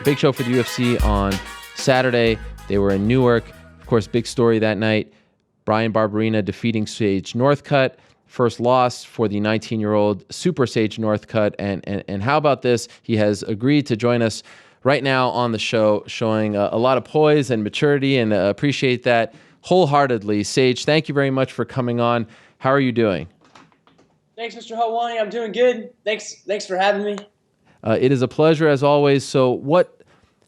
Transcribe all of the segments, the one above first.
big show for the UFC on Saturday. They were in Newark. Of course, big story that night. Bryan Barberena defeating Sage Northcutt. First loss for the 19-year-old Super Sage Northcutt. And how about this? He has agreed to join us right now on the show, showing a lot of poise and maturity, and appreciate that wholeheartedly. Sage, thank you very much for coming on. How are you doing? Thanks, Mr. Helwani. I'm doing good. Thanks for having me. It is a pleasure as always. So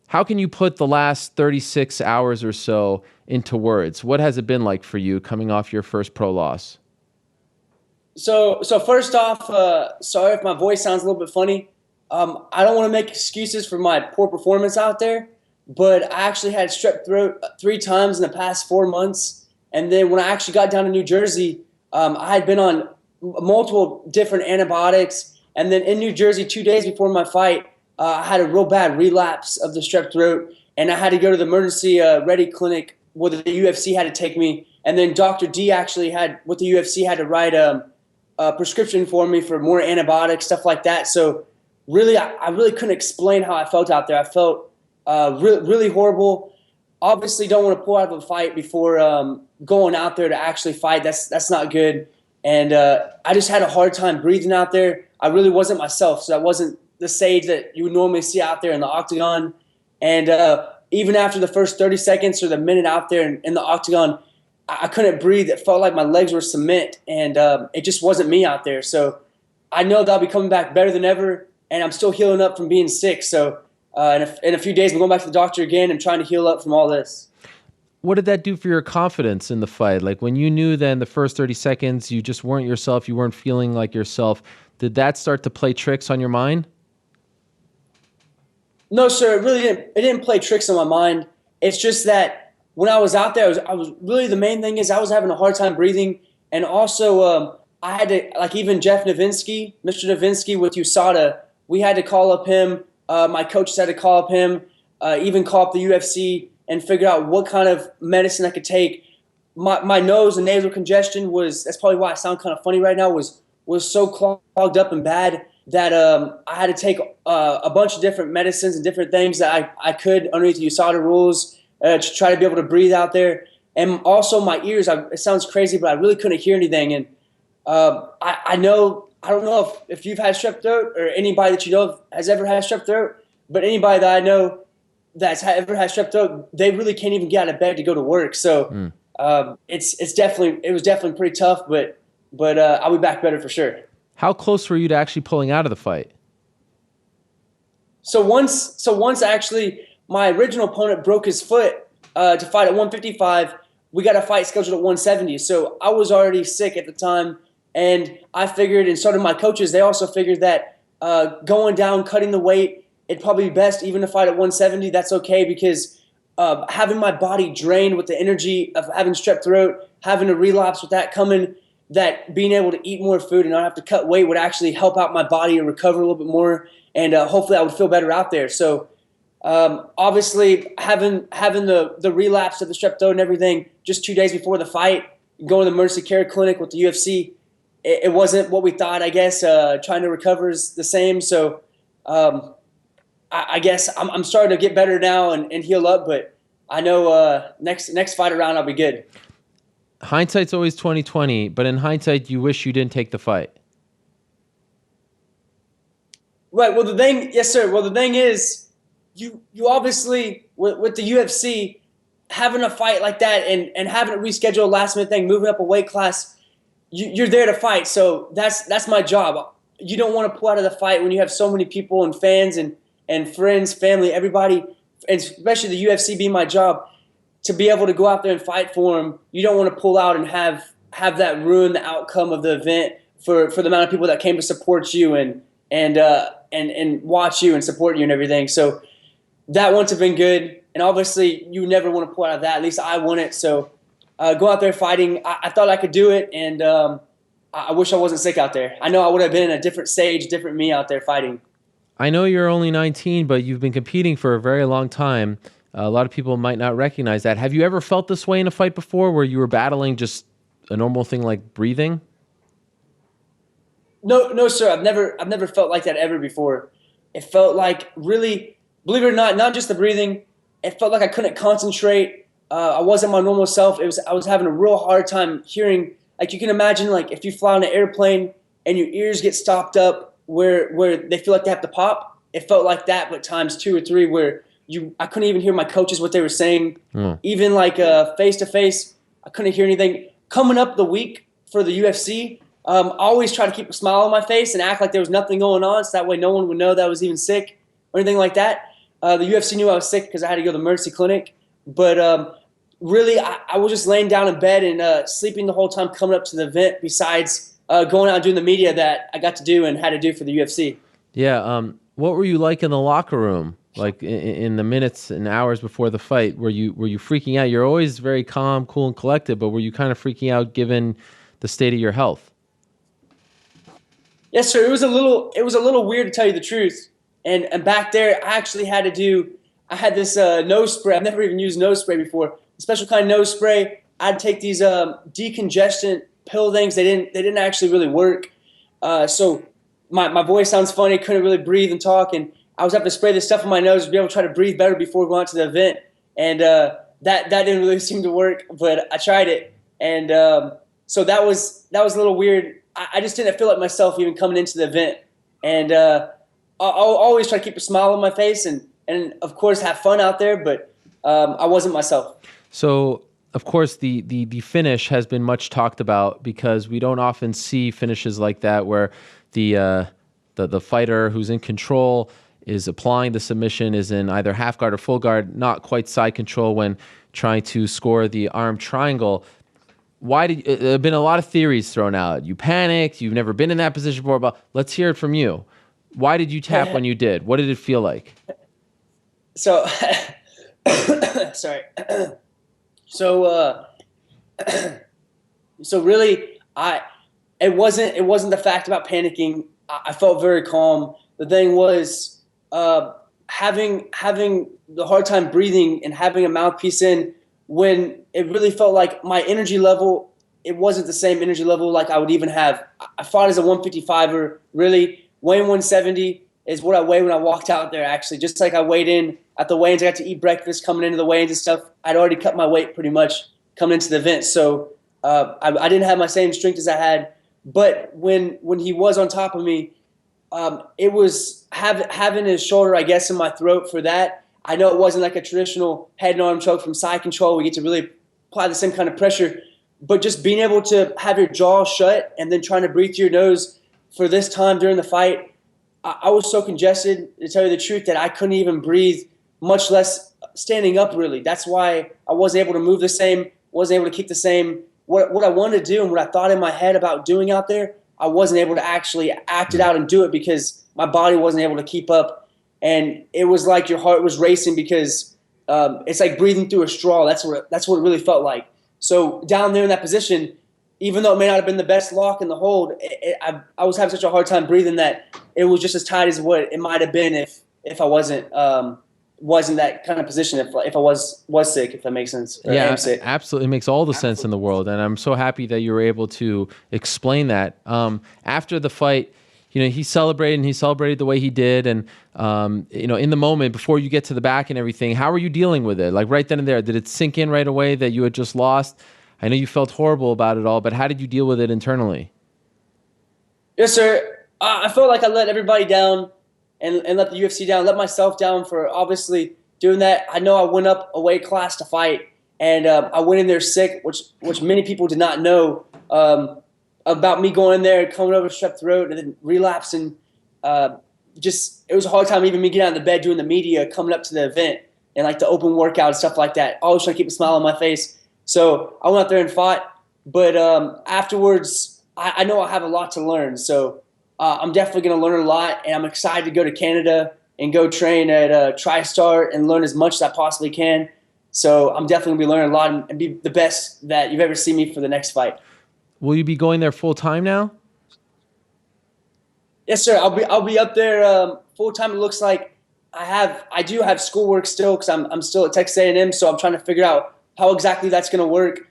how can you put the last 36 hours or so into words? What has it been like for you coming off your first pro loss? So first off, sorry if my voice sounds a little bit funny. I don't want to make excuses for my poor performance out there, but I actually had strep throat 3 times in the past 4 months. And then when I actually got down to New Jersey, I had been on multiple different antibiotics. And then in New Jersey, 2 days before my fight, I had a real bad relapse of the strep throat, and I had to go to the emergency ready clinic where the UFC had to take me. And then Dr. D actually with the UFC had to write a prescription for me for more antibiotics, stuff like that. So really, I really couldn't explain how I felt out there. I felt really horrible. Obviously, don't want to pull out of a fight before going out there to actually fight. That's not good. And I just had a hard time breathing out there. I really wasn't myself, so I wasn't the Sage that you would normally see out there in the octagon. And even after the first 30 seconds or the minute out there in the octagon, I couldn't breathe. It felt like my legs were cement, and it just wasn't me out there. So I know that I'll be coming back better than ever, and I'm still healing up from being sick. So in a few days, I'm going back to the doctor again and trying to heal up from all this. What did that do for your confidence in the fight? Like when you knew then the first 30 seconds you just weren't yourself, you weren't feeling like yourself, did that start to play tricks on your mind? No, sir, it really didn't. It didn't play tricks on my mind. It's just that when I was out there, I was really, the main thing is I was having a hard time breathing, and also I had to, like, even Jeff Novinsky, Mr. Novinsky with USADA, we had to call up him. My coaches had to call up him, even call up the UFC and figure out what kind of medicine I could take. My nose and nasal congestion that's probably why I sound kind of funny right now, was so clogged up and bad that I had to take a bunch of different medicines and different things that I could underneath the USADA rules to try to be able to breathe out there. And also my ears, it sounds crazy, but I really couldn't hear anything. And I don't know if you've had strep throat or anybody that you know has ever had strep throat, but anybody that I know that's ever had strep throat, they really can't even get out of bed to go to work. So it was definitely pretty tough, but I'll be back better for sure. How close were you to actually pulling out of the fight? So once actually my original opponent broke his foot to fight at 155, we got a fight scheduled at 170. So I was already sick at the time, and I figured, and so did my coaches, they also figured that going down, cutting the weight, it'd probably be best even to fight at 170. That's okay, because having my body drained with the energy of having strep throat, having a relapse with that coming, that being able to eat more food and not have to cut weight would actually help out my body and recover a little bit more, and hopefully I would feel better out there. So obviously having the relapse of the strep throat and everything just 2 days before the fight, going to the emergency care clinic with the UFC, it wasn't what we thought, I guess. Trying to recover is the same. So I guess I'm starting to get better now and heal up, but I know next fight around I'll be good. Hindsight's always 20/20, but in hindsight, you wish you didn't take the fight. Right. Well, yes, sir. Well, the thing is, you obviously with the UFC having a fight like that and having it reschedule a last minute thing, moving up a weight class, you're there to fight. So that's my job. You don't want to pull out of the fight when you have so many people and fans and friends, family, everybody, and especially the UFC being my job. To be able to go out there and fight for them, you don't want to pull out and have that ruin the outcome of the event for the amount of people that came to support you and watch you and support you and everything. So that wouldn't have been good, and obviously you never want to pull out of that. At least I wouldn't. So go out there fighting. I thought I could do it, and I wish I wasn't sick out there. I know I would have been a different Sage, different me out there fighting. I know you're only 19, but you've been competing for a very long time. A lot of people might not recognize that. Have you ever felt this way in a fight before, where you were battling just a normal thing like breathing? No, sir. I've never felt like that ever before. It felt like really believe it or not just the breathing. It felt like I couldn't concentrate. I wasn't my normal self. I was having a real hard time hearing. Like you can imagine, like if you fly on an airplane and your ears get stopped up where they feel like they have to pop. It felt like that, but times 2 or 3, where I couldn't even hear my coaches what they were saying. Even like face to face, I couldn't hear anything. Coming up the week for the UFC, I always try to keep a smile on my face and act like there was nothing going on, so that way no one would know that I was even sick or anything like that. The UFC knew I was sick because I had to go to the emergency clinic. But really, I was just laying down in bed and sleeping the whole time coming up to the event, besides going out and doing the media that I got to do and had to do for the UFC. Yeah. What were you like in the locker room? Like in the minutes and hours before the fight, were you freaking out? You're always very calm, cool, and collected, but were you kind of freaking out given the state of your health? Yes, sir. It was a little weird, to tell you the truth. And back there, I had this nose spray. I've never even used nose spray before. A special kind of nose spray. I'd take these decongestant pill things. They didn't actually really work. So my voice sounds funny. Couldn't really breathe and talk. And I was having to spray this stuff in my nose to be able to try to breathe better before going out to the event. And that didn't really seem to work, but I tried it. And so that was a little weird. I just didn't feel like myself even coming into the event. And I'll always try to keep a smile on my face and of course have fun out there, but I wasn't myself. So, of course, the finish has been much talked about because we don't often see finishes like that where the fighter who's in control is applying the submission, is in either half guard or full guard, not quite side control when trying to score the arm triangle. There have been a lot of theories thrown out. You panicked. You've never been in that position before. But let's hear it from you. Why did you tap when you did? What did it feel like? So, sorry. So, so really, it wasn't the fact about panicking. I felt very calm. The thing was, having the hard time breathing and having a mouthpiece in when it really felt like my energy level, it wasn't the same energy level like I would even have. I fought as a 155er, really. Weighing 170 is what I weighed when I walked out there, actually. Just like I weighed in at the weigh-ins, I got to eat breakfast coming into the weigh-ins and stuff. I'd already cut my weight pretty much coming into the event. So I didn't have my same strength as I had. But when he was on top of me, it was having his shoulder, I guess, in my throat for that. I know it wasn't like a traditional head and arm choke from side control. We get to really apply the same kind of pressure. But just being able to have your jaw shut and then trying to breathe through your nose for this time during the fight, I was so congested, to tell you the truth, that I couldn't even breathe, much less standing up, really. That's why I wasn't able to move the same, wasn't able to kick the same. What I wanted to do and what I thought in my head about doing out there, I wasn't able to actually act it out and do it because my body wasn't able to keep up. And it was like your heart was racing because it's like breathing through a straw. That's what it really felt like. So down there in that position, even though it may not have been the best lock in the hold, I was having such a hard time breathing that it was just as tight as what it might have been if I wasn't that kind of position, if I was sick, if that makes sense. Yeah, absolutely. It makes all the sense in the world. And I'm so happy that you were able to explain that. After the fight, he celebrated the way he did. And, in the moment, before you get to the back and everything, how were you dealing with it? Like right then and there, did it sink in right away that you had just lost? I know you felt horrible about it all, but how did you deal with it internally? Yes, sir. I felt like I let everybody down and let the UFC down, let myself down for obviously doing that. I know I went up a weight class to fight, and I went in there sick, which many people did not know about me going in there, coming over strep throat, and then relapsing. It was a hard time even me getting out of the bed, doing the media, coming up to the event, and like the open workout and stuff like that. Always trying to keep a smile on my face. So I went out there and fought, but afterwards, I know I have a lot to learn. So I'm definitely going to learn a lot, and I'm excited to go to Canada and go train at TriStar and learn as much as I possibly can. So I'm definitely going to be learning a lot and be the best that you've ever seen me for the next fight. Will you be going there full time now? Yes, sir. I'll be up there full time. It looks like I do have schoolwork still because I'm still at Texas A&M, so I'm trying to figure out how exactly that's going to work,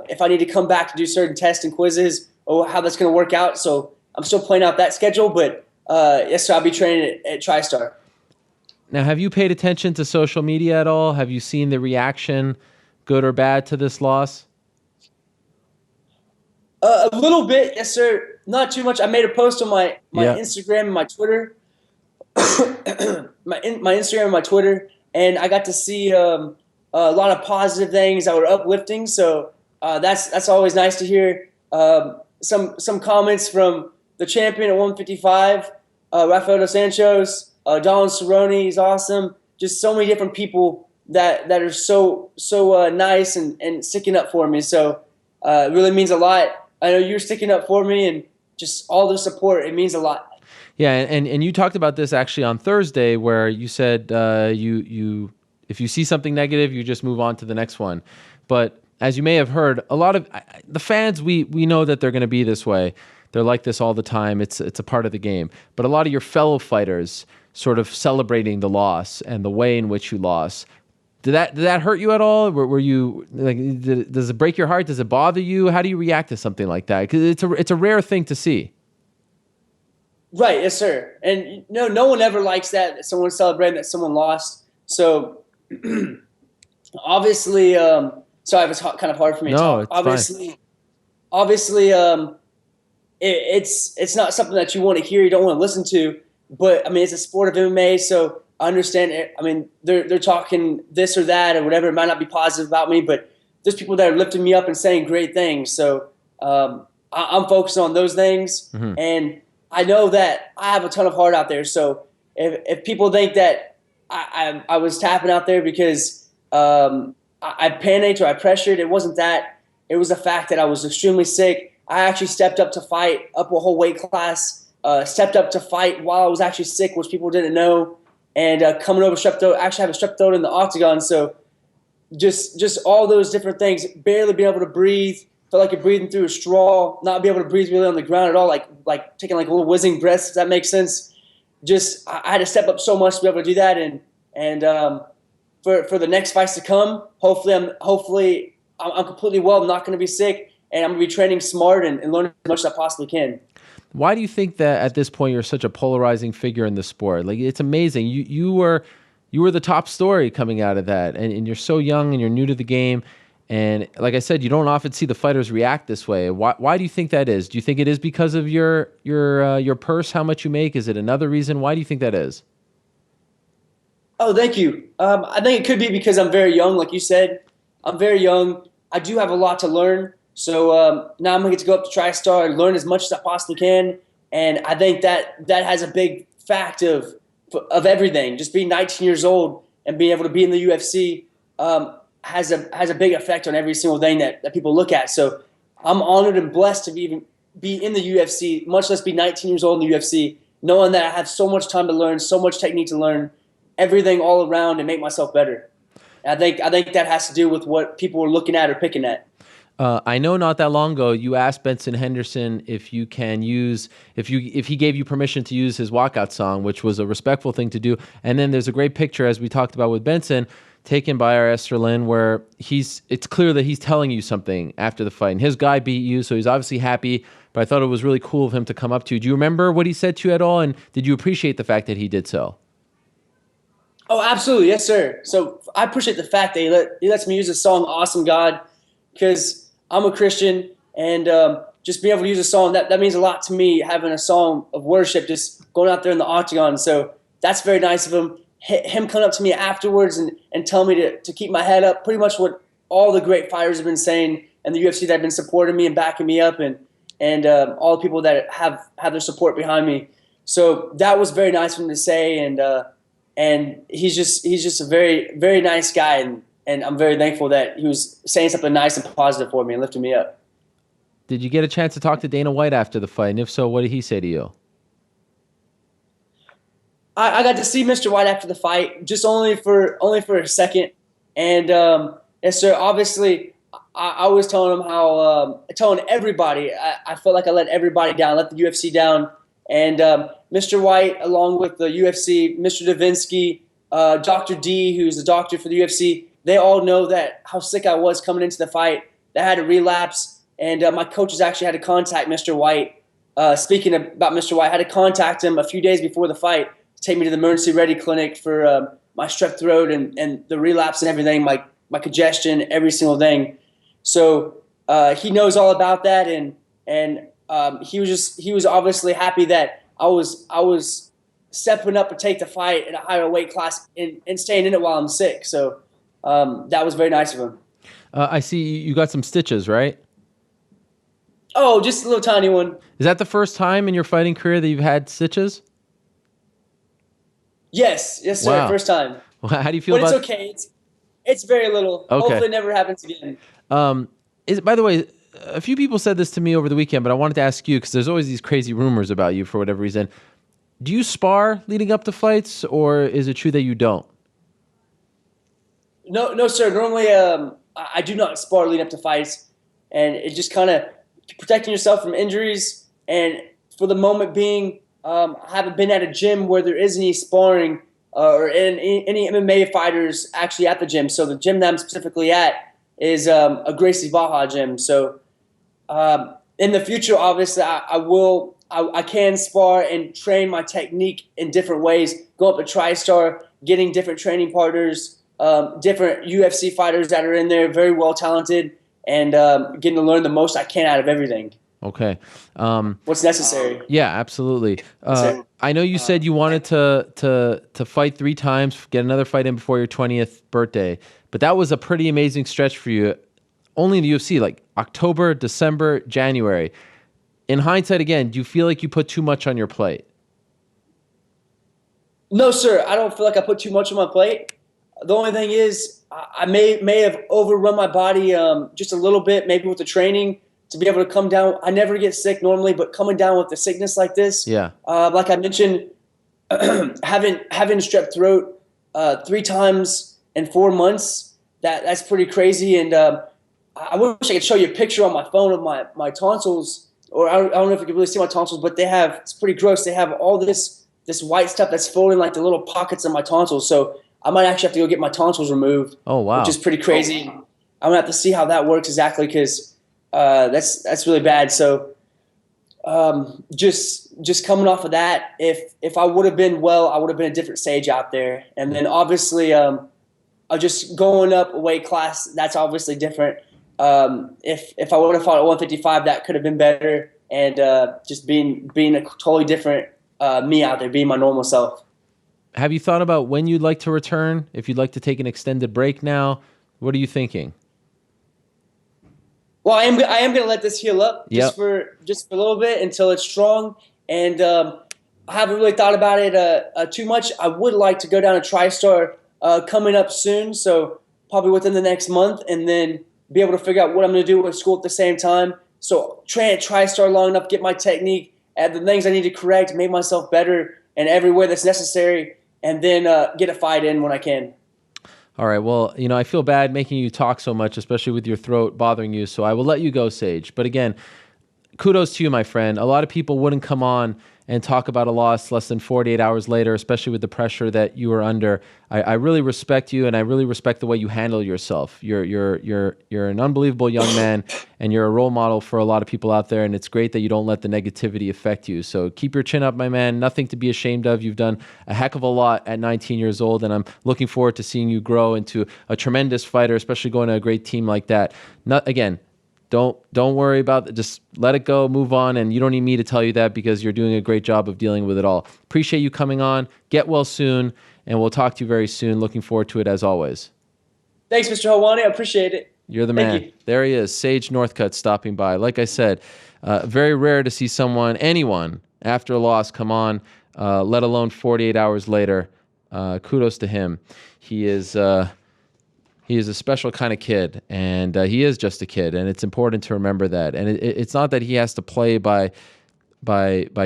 if I need to come back to do certain tests and quizzes, or how that's going to work out. So I'm still playing out that schedule, but yes, sir, I'll be training at TriStar. Now, have you paid attention to social media at all? Have you seen the reaction, good or bad, to this loss? A little bit, yes, sir. Not too much. I made a post on my Yeah. Instagram and my Twitter, my Instagram and my Twitter, and I got to see a lot of positive things that were uplifting. So that's always nice to hear. Some comments from the champion at 155, Rafael dos Anjos, Don Cerrone is awesome. Just so many different people that are so nice and sticking up for me. So it really means a lot. I know you're sticking up for me, and just all the support. It means a lot. Yeah, and you talked about this actually on Thursday, where you said you if you see something negative, you just move on to the next one. But as you may have heard, a lot of the fans, we know that they're going to be this way. They're like this all the time. It's a part of the game. But a lot of your fellow fighters sort of celebrating the loss and the way in which you lost. Did that hurt you at all? Were you like? Does it break your heart? Does it bother you? How do you react to something like that? Because it's a rare thing to see. Right, yes, sir. And no one ever likes that someone's celebrating that someone lost. So obviously, sorry, it was kind of hard for me to talk. It's Obviously, it's not something that you want to hear. You don't want to listen to. But I mean, it's a sport of MMA, so I understand it. I mean, they're talking this or that or whatever. It might not be positive about me, but there's people that are lifting me up and saying great things. So I'm focused on those things, and I know that I have a ton of heart out there. So if people think that I was tapping out there because I panicked or I pressured, it wasn't that. It was the fact that I was extremely sick. I actually stepped up to fight, up a whole weight class. Stepped up to fight while I was actually sick, which people didn't know, and coming over strep throat. Actually, have a strep throat in the octagon. So just all those different things. Barely being able to breathe. Felt like you're breathing through a straw. Not be able to breathe really on the ground at all. Like taking like little whizzing breaths. If that makes sense. Just I had to step up so much to be able to do that, and for the next fights to come, hopefully I'm completely well. I'm not going to be sick, and I'm going to be training smart and learning as much as I possibly can. Why do you think that at this point you're such a polarizing figure in the sport? Like, it's amazing. You were the top story coming out of that, and you're so young and you're new to the game. And like I said, you don't often see the fighters react this way. Why do you think that is? Do you think it is because of your purse, how much you make? Is it another reason? Why do you think that is? Oh, thank you. I think it could be because I'm very young, like you said. I'm very young. I do have a lot to learn. So now I'm going to get to go up to TriStar and learn as much as I possibly can. And I think that has a big fact of everything. Just being 19 years old and being able to be in the UFC has a big effect on every single thing that people look at. So I'm honored and blessed to even be in the UFC, much less be 19 years old in the UFC, knowing that I have so much time to learn, so much technique to learn, everything all around and make myself better. And I think that has to do with what people are looking at or picking at. I know not that long ago you asked Benson Henderson if he gave you permission to use his walkout song, which was a respectful thing to do. And then there's a great picture, as we talked about with Benson, taken by our Esther Lynn, where it's clear that he's telling you something after the fight. And his guy beat you, so he's obviously happy. But I thought it was really cool of him to come up to you. Do you remember what he said to you at all? And did you appreciate the fact that he did so? Oh, absolutely, yes, sir. So I appreciate the fact that he lets me use the song "Awesome God," because I'm a Christian, and just being able to use a song, that means a lot to me, having a song of worship, just going out there in the octagon. So that's very nice of him. Him coming up to me afterwards and telling me to keep my head up, pretty much what all the great fighters have been saying and the UFC that have been supporting me and backing me up, and all the people that have their support behind me. So that was very nice of him to say, and he's just a very, very nice guy, and I'm very thankful that he was saying something nice and positive for me and lifting me up. Did you get a chance to talk to Dana White after the fight? And if so, what did he say to you? I got to see Mr. White after the fight, just only for a second. And yes, sir, obviously, I was telling him telling everybody, I felt like I let everybody down, let the UFC down. And Mr. White, along with the UFC, Mr. Davinsky, Dr. D, who's the doctor for the UFC, they all know that how sick I was coming into the fight. That I had a relapse, and my coaches actually had to contact Mr. White. Speaking about Mr. White, I had to contact him a few days before the fight take me to the emergency ready clinic for my strep throat and the relapse and everything, my congestion, every single thing. So he knows all about that, and he was obviously happy that I was stepping up to take the fight at a higher weight class and staying in it while I'm sick. So that was very nice of him. I see you got some stitches, right? Oh, just a little tiny one. Is that the first time in your fighting career that you've had stitches? Yes, sir. Wow. First time. How do you feel But about? it's okay. It's very little. Okay. Hopefully, it never happens again. By the way, a few people said this to me over the weekend, but I wanted to ask you because there's always these crazy rumors about you for whatever reason. Do you spar leading up to fights, or is it true that you don't? No, sir. Normally, I do not spar leading up to fights, and it just kind of protecting yourself from injuries. And for the moment being, I haven't been at a gym where there is any sparring or any MMA fighters actually at the gym. So the gym that I'm specifically at is a Gracie Baja gym. So in the future, obviously, I can spar and train my technique in different ways. Go up to TriStar, getting different training partners, different UFC fighters that are in there, very well talented, and getting to learn the most I can out of everything. Okay. What's necessary? Yeah, absolutely. I know you said you wanted to fight 3 times, get another fight in before your 20th birthday, but that was a pretty amazing stretch for you. Only in the UFC, like October, December, January. In hindsight, again, do you feel like you put too much on your plate? No, sir. I don't feel like I put too much on my plate. The only thing is I may have overrun my body just a little bit, maybe with the training, to be able to come down. I never get sick normally, but coming down with the sickness like this, yeah. Like I mentioned, having strep throat 3 times in 4 months, that's pretty crazy. And I wish I could show you a picture on my phone of my tonsils, or I don't know if you can really see my tonsils, but it's pretty gross. They have all this white stuff that's filling like the little pockets of my tonsils. So I might actually have to go get my tonsils removed. Oh, wow. Which is pretty crazy. I'm gonna have to see how that works exactly, because that's really bad. So just coming off of that, if I would have been well, I would have been a different Sage out there. And then obviously just going up a weight class, that's obviously different. If I would have fought at 155, that could have been better. And just being a totally different me out there, being my normal self. Have you thought about when you'd like to return? If you'd like to take an extended break now, what are you thinking? Well, I am going to let this heal up just for a little bit until it's strong. And I haven't really thought about it too much. I would like to go down to TriStar coming up soon, so probably within the next month, and then be able to figure out what I'm going to do with school at the same time. So train at TriStar long enough, get my technique, add the things I need to correct, make myself better in every way that's necessary, and then get a fight in when I can. All right. Well, I feel bad making you talk so much, especially with your throat bothering you. So I will let you go, Sage. But again, kudos to you, my friend. A lot of people wouldn't come on and talk about a loss less than 48 hours later, especially with the pressure that you were under. I really respect you, and I really respect the way you handle yourself. You're an unbelievable young man, and you're a role model for a lot of people out there, and it's great that you don't let the negativity affect you. So keep your chin up, my man. Nothing to be ashamed of. You've done a heck of a lot at 19 years old, and I'm looking forward to seeing you grow into a tremendous fighter, especially going to a great team like that. Don't worry about it. Just let it go, move on, and you don't need me to tell you that because you're doing a great job of dealing with it all. Appreciate you coming on. Get well soon, and we'll talk to you very soon. Looking forward to it as always. Thanks, Mr. Hawani. I appreciate it. You're the man. Thank you. There he is, Sage Northcutt, stopping by. Like I said, very rare to see anyone, after a loss come on, let alone 48 hours later. Kudos to him. He is a special kind of kid, and he is just a kid, and it's important to remember that. And it's not that he has to play by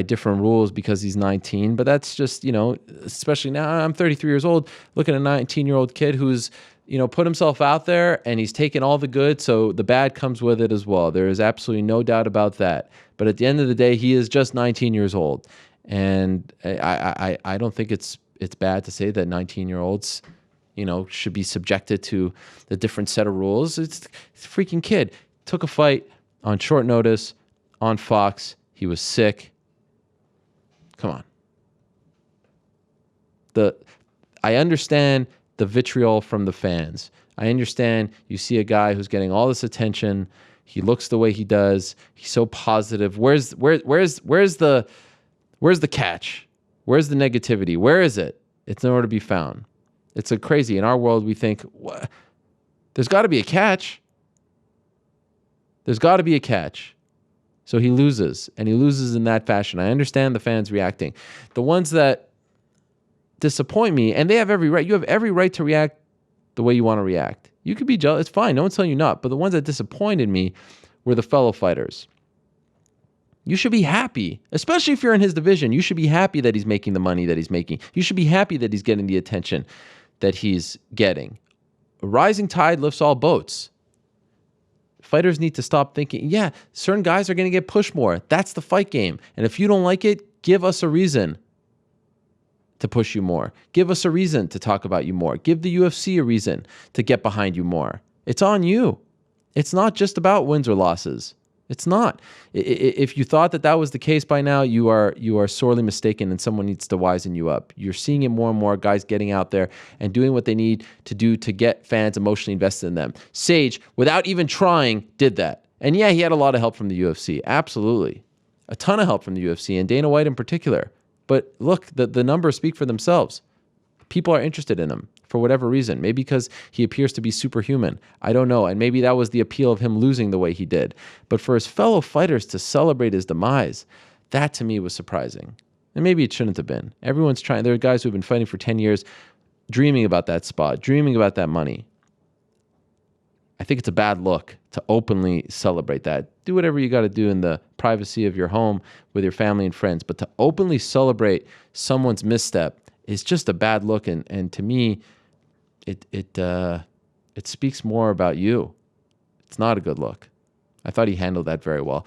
different rules because he's 19, but that's just, especially now I'm 33 years old, look at a 19-year-old kid who's, put himself out there, and he's taken all the good, so the bad comes with it as well. There is absolutely no doubt about that. But at the end of the day, he is just 19 years old, and I don't think it's bad to say that 19-year-olds should be subjected to the different set of rules. It's a freaking kid. Took a fight on short notice on Fox. He was sick. Come on. I understand the vitriol from the fans. I understand you see a guy who's getting all this attention. He looks the way he does. He's so positive. Where's the catch? Where's the negativity? Where is it? It's nowhere to be found. It's so crazy. In our world, we think, what? There's got to be a catch. There's got to be a catch. So he loses, and he loses in that fashion. I understand the fans reacting. The ones that disappoint me, and they have every right. You have every right to react the way you want to react. You could be jealous. It's fine. No one's telling you not. But the ones that disappointed me were the fellow fighters. You should be happy, especially if you're in his division. You should be happy that he's making the money that he's making. You should be happy that he's getting the attention that he's getting. A rising tide lifts all boats. Fighters need to stop thinking, yeah, certain guys are going to get pushed more. That's the fight game. And if you don't like it, give us a reason to push you more. Give us a reason to talk about you more. Give the UFC a reason to get behind you more. It's on you. It's not just about wins or losses. It's not. If you thought that was the case by now, you are sorely mistaken, and someone needs to wisen you up. You're seeing it more and more, guys getting out there and doing what they need to do to get fans emotionally invested in them. Sage, without even trying, did that. And yeah, he had a lot of help from the UFC. Absolutely. A ton of help from the UFC, and Dana White in particular. But look, the numbers speak for themselves. People are interested in him for whatever reason. Maybe because he appears to be superhuman. I don't know. And maybe that was the appeal of him losing the way he did. But for his fellow fighters to celebrate his demise, that to me was surprising. And maybe it shouldn't have been. Everyone's trying. There are guys who have been fighting for 10 years, dreaming about that spot, dreaming about that money. I think it's a bad look to openly celebrate that. Do whatever you got to do in the privacy of your home with your family and friends. But to openly celebrate someone's misstep is just a bad look. And to me, it speaks more about you. It's not a good look. I thought he handled that very well.